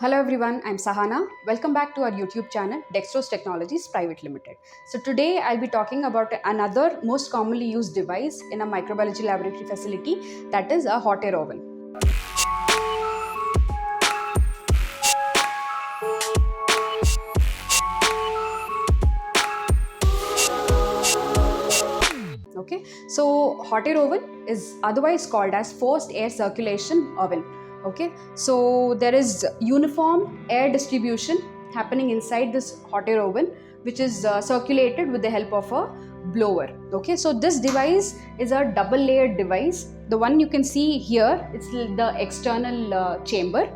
Hello everyone, I'm Sahana. Welcome back to our YouTube channel, Dextrose Technologies Private Limited. So today I'll be talking about another most commonly used device in a microbiology laboratory facility, that is a hot air oven. Okay, so hot air oven is otherwise called as forced air circulation oven. Okay, so there is uniform air distribution happening inside this hot air oven, which is circulated with the help of a blower. Okay, so this device is a double layered device. The one you can see here, it's the external chamber.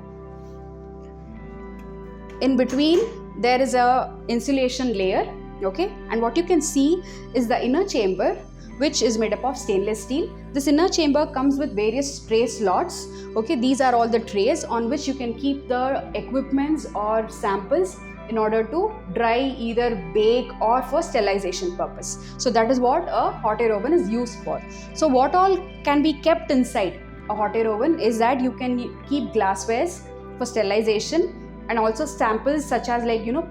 In between there is a insulation layer. Okay, and what you can see is the inner chamber, which is made up of stainless steel. This inner chamber comes with various tray slots. Okay, these are all the trays on which you can keep the equipments or samples in order to dry, either bake or for sterilization purpose. So that is what a hot air oven is used for. So what all can be kept inside a hot air oven is that you can keep glasswares for sterilization, and also samples such as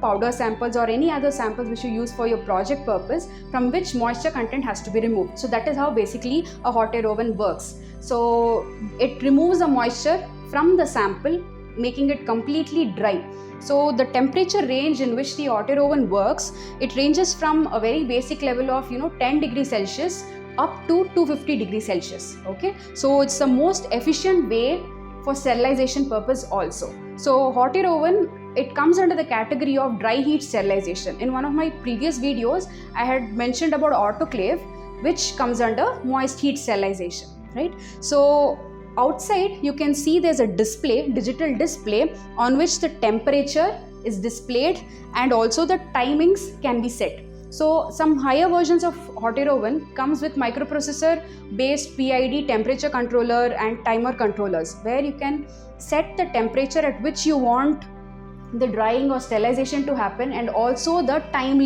powder samples or any other samples which you use for your project purpose, from which moisture content has to be removed. So that is how basically a hot air oven works. So it removes the moisture from the sample, making it completely dry. So the temperature range in which the hot air oven works, it ranges from a very basic level of 10 degrees Celsius up to 250 degrees Celsius. Okay, so it's the most efficient way for sterilization purpose also. So hot air oven, it comes under the category of dry heat sterilization. In one of my previous videos, I had mentioned about autoclave, which comes under moist heat sterilization, right? So outside you can see there's a display, digital display, on which the temperature is displayed and also the timings can be set. So some higher versions of hot air oven comes with microprocessor based PID temperature controller and timer controllers, where you can set the temperature at which you want the drying or sterilization to happen, and also the time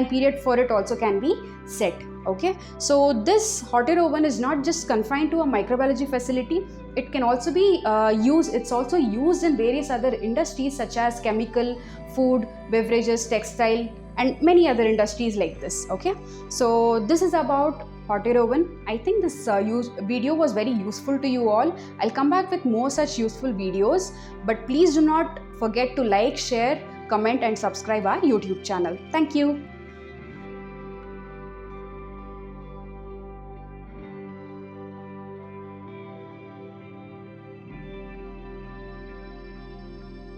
period for it also can be set. Okay, so this hot air oven is not just confined to a microbiology facility. It can also be it's also used in various other industries such as chemical, food, beverages, textile, and many other industries like this. Okay, so this is about hot air oven. I think this video was very useful to you all. I'll come back with more such useful videos, but please do not forget to like, share, comment and subscribe our YouTube channel. Thank you.